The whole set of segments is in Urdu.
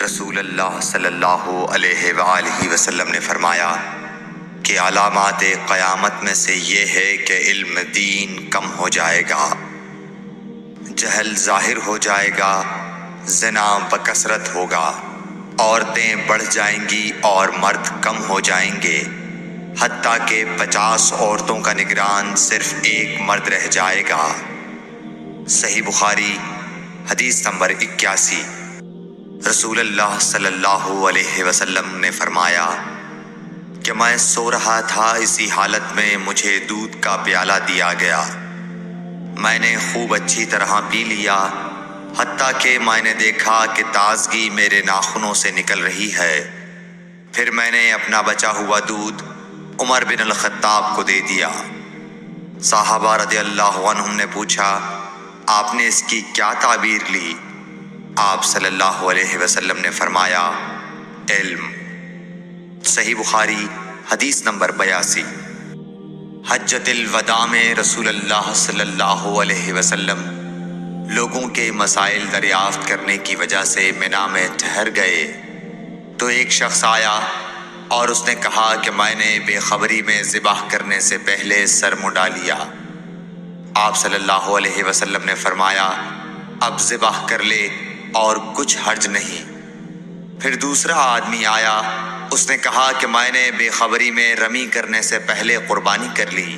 رسول اللہ صلی اللہ علیہ وآلہ وسلم نے فرمایا کہ علامات قیامت میں سے یہ ہے کہ علم دین کم ہو جائے گا، جہل ظاہر ہو جائے گا، زنا بکثرت ہوگا، عورتیں بڑھ جائیں گی اور مرد کم ہو جائیں گے، حتیٰ کہ 50 عورتوں کا نگران صرف ایک مرد رہ جائے گا۔ صحیح بخاری حدیث نمبر 81۔ رسول اللہ صلی اللہ علیہ وسلم نے فرمایا کہ میں سو رہا تھا، اسی حالت میں مجھے دودھ کا پیالہ دیا گیا، میں نے خوب اچھی طرح پی لیا، حتیٰ کہ میں نے دیکھا کہ تازگی میرے ناخنوں سے نکل رہی ہے۔ پھر میں نے اپنا بچا ہوا دودھ عمر بن الخطاب کو دے دیا۔ صحابہ رضی اللہ عنہم نے پوچھا، آپ نے اس کی کیا تعبیر لی؟ آپ صلی اللہ علیہ وسلم نے فرمایا، علم۔ صحیح بخاری حدیث نمبر 82۔ حجۃ الوداع میں رسول اللہ صلی اللہ علیہ وسلم لوگوں کے مسائل دریافت کرنے کی وجہ سے منا میں ٹھہر گئے تو ایک شخص آیا اور اس نے کہا کہ میں نے بے خبری میں ذبح کرنے سے پہلے سر منڈا لیا۔ آپ صلی اللہ علیہ وسلم نے فرمایا، اب ذبح کر لے اور کچھ حرج نہیں۔ پھر دوسرا آدمی آیا، اس نے کہا کہ میں نے بے خبری میں رمی کرنے سے پہلے قربانی کر لی۔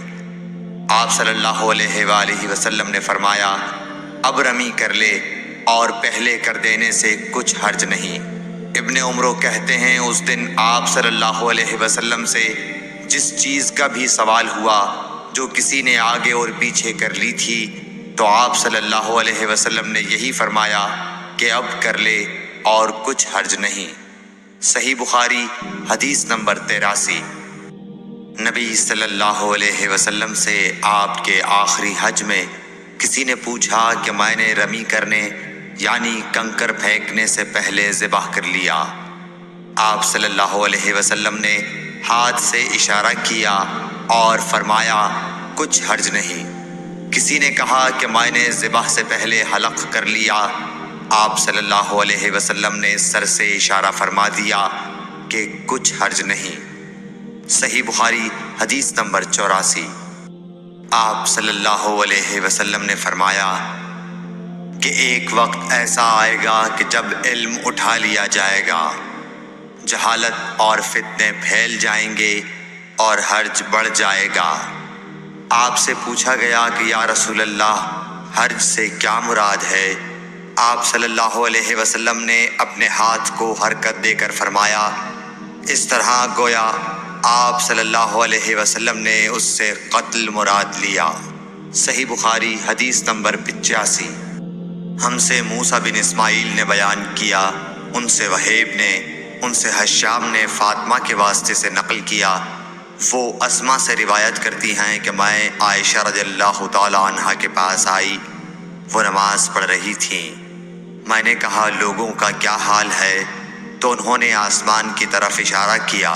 آپ صلی اللہ علیہ وآلہ وسلم نے فرمایا، اب رمی کر لے اور پہلے کر دینے سے کچھ حرج نہیں۔ ابن عمرو کہتے ہیں، اس دن آپ صلی اللہ علیہ وسلم سے جس چیز کا بھی سوال ہوا جو کسی نے آگے اور پیچھے کر لی تھی تو آپ صلی اللہ علیہ وسلم نے یہی فرمایا کہ اب کر لے اور کچھ حرج نہیں۔ صحیح بخاری حدیث نمبر 83۔ نبی صلی اللہ علیہ وسلم سے آپ کے آخری حج میں کسی نے پوچھا کہ میں نے رمی کرنے یعنی کنکر پھینکنے سے پہلے ذبح کر لیا۔ آپ صلی اللہ علیہ وسلم نے ہاتھ سے اشارہ کیا اور فرمایا، کچھ حرج نہیں۔ کسی نے کہا کہ میں نے ذبح سے پہلے حلق کر لیا۔ آپ صلی اللہ علیہ وسلم نے سر سے اشارہ فرما دیا کہ کچھ حرج نہیں۔ صحیح بخاری حدیث نمبر 84۔ آپ صلی اللہ علیہ وسلم نے فرمایا کہ ایک وقت ایسا آئے گا کہ جب علم اٹھا لیا جائے گا، جہالت اور فتنے پھیل جائیں گے اور حرج بڑھ جائے گا۔ آپ سے پوچھا گیا کہ یا رسول اللہ، حرج سے کیا مراد ہے؟ آپ صلی اللہ علیہ وسلم نے اپنے ہاتھ کو حرکت دے کر فرمایا، اس طرح گویا آپ صلی اللہ علیہ وسلم نے اس سے قتل مراد لیا۔ صحیح بخاری حدیث نمبر 85۔ ہم سے موسیٰ بن اسماعیل نے بیان کیا، ان سے وہیب نے، ان سے حشام نے فاطمہ کے واسطے سے نقل کیا۔ وہ اسما سے روایت کرتی ہیں کہ میں عائشہ رضی اللہ تعالی عنہا کے پاس آئی، وہ نماز پڑھ رہی تھیں۔ میں نے کہا، لوگوں کا کیا حال ہے؟ تو انہوں نے آسمان کی طرف اشارہ کیا،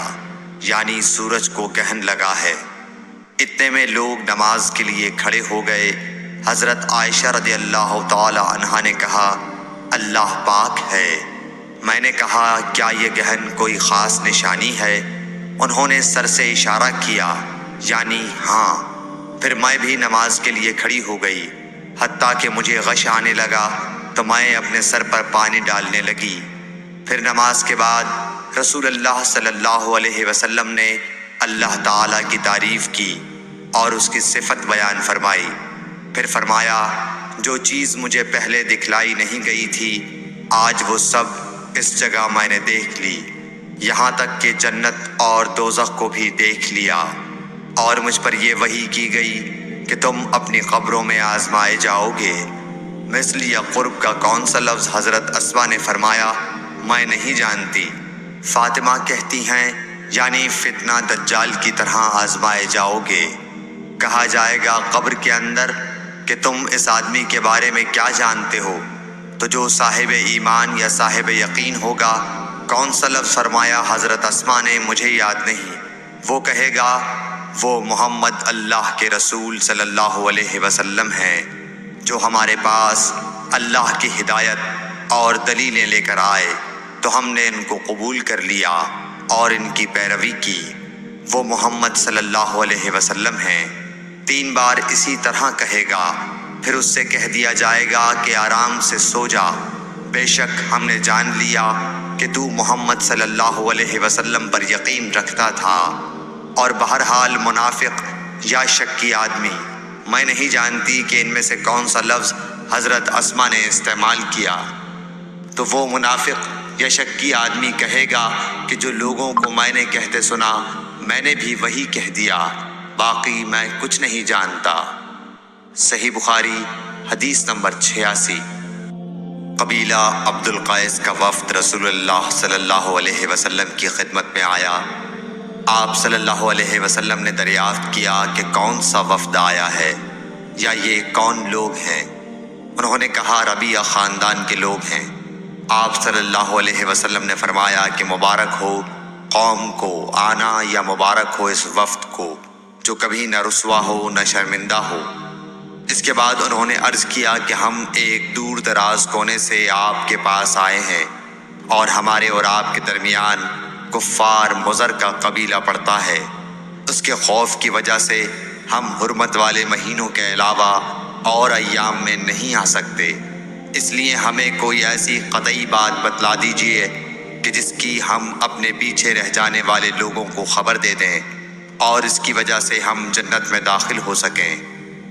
یعنی سورج کو گہن لگا ہے۔ اتنے میں لوگ نماز کے لیے کھڑے ہو گئے۔ حضرت عائشہ رضی اللہ تعالی عنہا نے کہا، اللہ پاک ہے۔ میں نے کہا، کیا یہ گہن کوئی خاص نشانی ہے؟ انہوں نے سر سے اشارہ کیا، یعنی ہاں۔ پھر میں بھی نماز کے لیے کھڑی ہو گئی، حتیٰ کہ مجھے غش آنے لگا تو میں اپنے سر پر پانی ڈالنے لگی۔ پھر نماز کے بعد رسول اللہ صلی اللہ علیہ وسلم نے اللہ تعالیٰ کی تعریف کی اور اس کی صفت بیان فرمائی۔ پھر فرمایا، جو چیز مجھے پہلے دکھلائی نہیں گئی تھی، آج وہ سب اس جگہ میں نے دیکھ لی، یہاں تک کہ جنت اور دوزخ کو بھی دیکھ لیا۔ اور مجھ پر یہ وحی کی گئی کہ تم اپنی قبروں میں آزمائے جاؤ گے۔ مثل یا قرب کا کون سا لفظ؟ حضرت اسما نے فرمایا، میں نہیں جانتی۔ فاطمہ کہتی ہیں، یعنی فتنہ دجال کی طرح آزمائے جاؤ گے۔ کہا جائے گا قبر کے اندر کہ تم اس آدمی کے بارے میں کیا جانتے ہو؟ تو جو صاحب ایمان یا صاحب یقین ہوگا، کون سا لفظ فرمایا؟ حضرت اسما نے، مجھے یاد نہیں۔ وہ کہے گا، وہ محمد اللہ کے رسول صلی اللہ علیہ وسلم ہیں، جو ہمارے پاس اللہ کی ہدایت اور دلیلیں لے کر آئے۔ تو ہم نے ان کو قبول کر لیا اور ان کی پیروی کی۔ وہ محمد صلی اللہ علیہ وسلم ہیں۔ 3 بار اسی طرح کہے گا، پھر اس سے کہہ دیا جائے گا کہ آرام سے سو جا، بے شک ہم نے جان لیا کہ تو محمد صلی اللہ علیہ وسلم پر یقین رکھتا تھا۔ اور بہرحال منافق یا شکی آدمی، میں نہیں جانتی کہ ان میں سے کون سا لفظ حضرت اسما نے استعمال کیا، تو وہ منافق یا شکی آدمی کہے گا کہ جو لوگوں کو میں نے کہتے سنا میں نے بھی وہی کہہ دیا، باقی میں کچھ نہیں جانتا۔ صحیح بخاری حدیث نمبر 86۔ قبیلہ عبد القیس کا وفد رسول اللہ صلی اللہ علیہ وسلم کی خدمت میں آیا۔ آپ صلی اللہ علیہ وسلم نے دریافت کیا کہ کون سا وفد آیا ہے یا یہ کون لوگ ہیں؟ انہوں نے کہا ربیعہ خاندان کے لوگ ہیں۔ آپ صلی اللہ علیہ وسلم نے فرمایا کہ مبارک ہو قوم کو آنا یا مبارک ہو اس وفد کو جو کبھی نہ رسوا ہو نہ شرمندہ ہو۔ اس کے بعد انہوں نے عرض کیا کہ ہم ایک دور دراز کونے سے آپ کے پاس آئے ہیں اور ہمارے اور آپ کے درمیان کفار مضر کا قبیلہ پڑتا ہے۔ اس کے خوف کی وجہ سے ہم حرمت والے مہینوں کے علاوہ اور ایام میں نہیں آ سکتے، اس لیے ہمیں کوئی ایسی قطعی بات بتلا دیجیے کہ جس کی ہم اپنے پیچھے رہ جانے والے لوگوں کو خبر دے دیں اور اس کی وجہ سے ہم جنت میں داخل ہو سکیں۔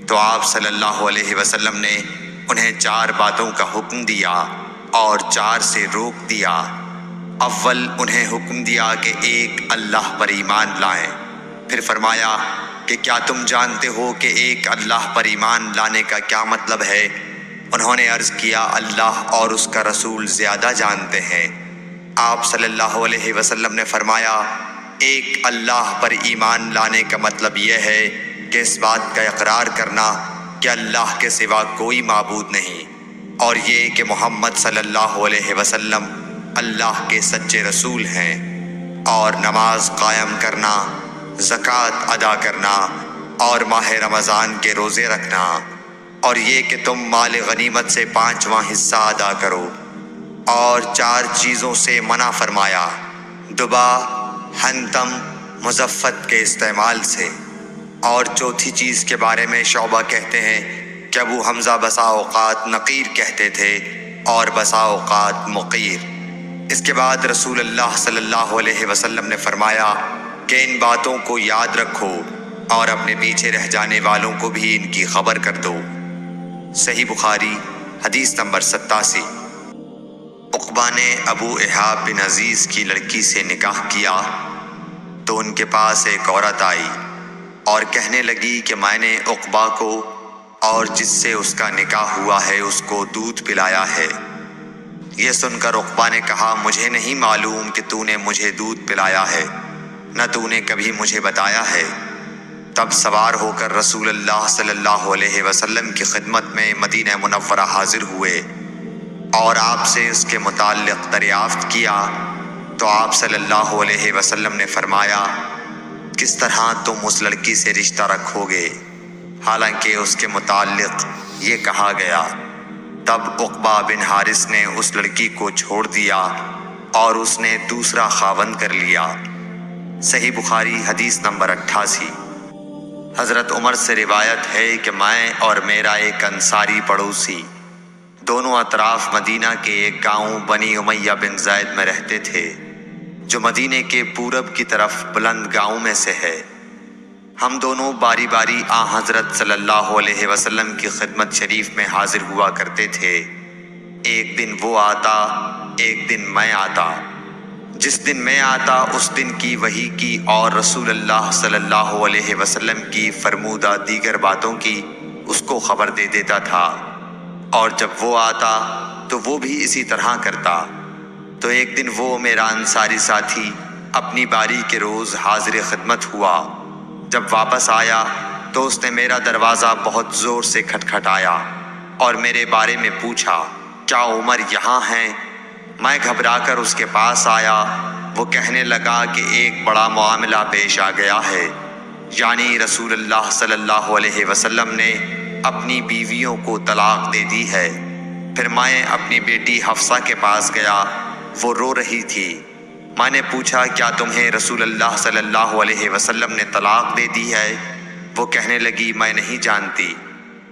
تو آپ صلی اللہ علیہ وسلم نے انہیں 4 باتوں کا حکم دیا اور 4 سے روک دیا۔ اول انہیں حکم دیا کہ ایک اللہ پر ایمان لائیں، پھر فرمایا کہ کیا تم جانتے ہو کہ ایک اللہ پر ایمان لانے کا کیا مطلب ہے؟ انہوں نے عرض کیا اللہ اور اس کا رسول زیادہ جانتے ہیں۔ آپ صلی اللہ علیہ وسلم نے فرمایا ایک اللہ پر ایمان لانے کا مطلب یہ ہے کہ اس بات کا اقرار کرنا کہ اللہ کے سوا کوئی معبود نہیں، اور یہ کہ محمد صلی اللہ علیہ وسلم اللہ کے سچے رسول ہیں، اور نماز قائم کرنا، زکوٰۃ ادا کرنا اور ماہ رمضان کے روزے رکھنا، اور یہ کہ تم مال غنیمت سے 5واں حصہ ادا کرو، اور 4 چیزوں سے منع فرمایا، دبا، حنتم، مزفت کے استعمال سے۔ اور چوتھی چیز کے بارے میں شعبہ کہتے ہیں کہ ابو حمزہ بسا اوقات نقیر کہتے تھے اور بسا اوقات مقیر۔ اس کے بعد رسول اللہ صلی اللہ علیہ وسلم نے فرمایا کہ ان باتوں کو یاد رکھو اور اپنے پیچھے رہ جانے والوں کو بھی ان کی خبر کر دو۔ صحیح بخاری حدیث نمبر 87۔ عقبہ نے ابو احاب بن عزیز کی لڑکی سے نکاح کیا تو ان کے پاس ایک عورت آئی اور کہنے لگی کہ میں نے عقبہ کو اور جس سے اس کا نکاح ہوا ہے اس کو دودھ پلایا ہے۔ یہ سن کر عقبہ نے کہا مجھے نہیں معلوم کہ تو نے مجھے دودھ پلایا ہے، نہ تو نے کبھی مجھے بتایا ہے۔ تب سوار ہو کر رسول اللہ صلی اللہ علیہ وسلم کی خدمت میں مدینہ منورہ حاضر ہوئے اور آپ سے اس کے متعلق دریافت کیا تو آپ صلی اللہ علیہ وسلم نے فرمایا کس طرح تم اس لڑکی سے رشتہ رکھو گے، حالانکہ اس کے متعلق یہ کہا گیا۔ تب عقبہ بن حارث نے اس لڑکی کو چھوڑ دیا اور اس نے دوسرا خاوند کر لیا۔ صحیح بخاری حدیث نمبر 88۔ حضرت عمر سے روایت ہے کہ میں اور میرا ایک انصاری پڑوسی دونوں اطراف مدینہ کے ایک گاؤں بنی امیہ بن زید میں رہتے تھے جو مدینے کے پورب کی طرف بلند گاؤں میں سے ہے۔ ہم دونوں باری باری حضرت صلی اللہ علیہ وسلم کی خدمت شریف میں حاضر ہوا کرتے تھے۔ ایک دن وہ آتا، ایک دن میں آتا۔ جس دن میں آتا اس دن کی وحی کی اور رسول اللہ صلی اللہ علیہ وسلم کی فرمودہ دیگر باتوں کی اس کو خبر دے دیتا تھا، اور جب وہ آتا تو وہ بھی اسی طرح کرتا۔ تو ایک دن وہ میرا انصاری ساتھی اپنی باری کے روز حاضر خدمت ہوا۔ جب واپس آیا تو اس نے میرا دروازہ بہت زور سے کھٹکھٹایا اور میرے بارے میں پوچھا کیا عمر یہاں ہیں؟ میں گھبرا کر اس کے پاس آیا۔ وہ کہنے لگا کہ ایک بڑا معاملہ پیش آ گیا ہے، یعنی رسول اللہ صلی اللہ علیہ وسلم نے اپنی بیویوں کو طلاق دے دی ہے۔ پھر میں اپنی بیٹی حفصہ کے پاس گیا وہ رو رہی تھی۔ میں نے پوچھا کیا تمہیں رسول اللہ صلی اللہ علیہ وسلم نے طلاق دے دی ہے؟ وہ کہنے لگی میں نہیں جانتی۔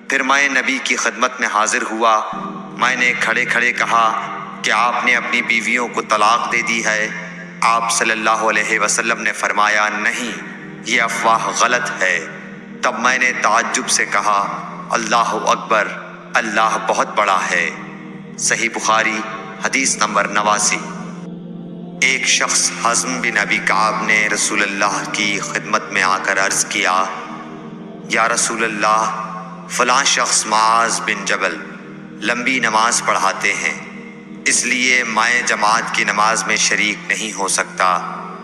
پھر میں نبی کی خدمت میں حاضر ہوا۔ میں نے کھڑے کھڑے کہا کہ آپ نے اپنی بیویوں کو طلاق دے دی ہے؟ آپ صلی اللہ علیہ وسلم نے فرمایا نہیں، یہ افواہ غلط ہے۔ تب میں نے تعجب سے کہا اللہ اکبر، اللہ بہت بڑا ہے۔ صحیح بخاری حدیث نمبر 89۔ ایک شخص حزم بن ابی کعب نے رسول اللہ کی خدمت میں آ کر عرض کیا یا رسول اللہ، فلاں شخص معاذ بن جبل لمبی نماز پڑھاتے ہیں، اس لیے میں جماعت کی نماز میں شریک نہیں ہو سکتا،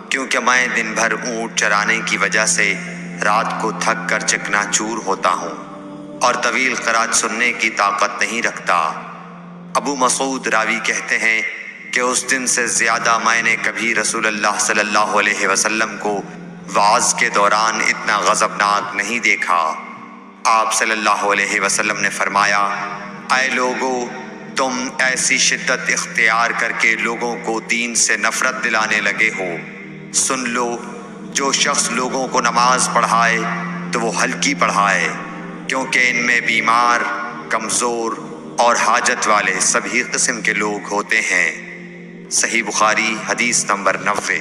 کیونکہ میں دن بھر اونٹ چرانے کی وجہ سے رات کو تھک کر چکنا چور ہوتا ہوں اور طویل قرات سننے کی طاقت نہیں رکھتا۔ ابو مسعود راوی کہتے ہیں کہ اس دن سے زیادہ میں نے کبھی رسول اللہ صلی اللہ علیہ وسلم کو وعظ کے دوران اتنا غضبناک نہیں دیکھا۔ آپ صلی اللہ علیہ وسلم نے فرمایا اے لوگو، تم ایسی شدت اختیار کر کے لوگوں کو دین سے نفرت دلانے لگے ہو۔ سن لو، جو شخص لوگوں کو نماز پڑھائے تو وہ ہلکی پڑھائے، کیونکہ ان میں بیمار، کمزور اور حاجت والے سبھی قسم کے لوگ ہوتے ہیں۔ صحیح بخاری حدیث نمبر 90۔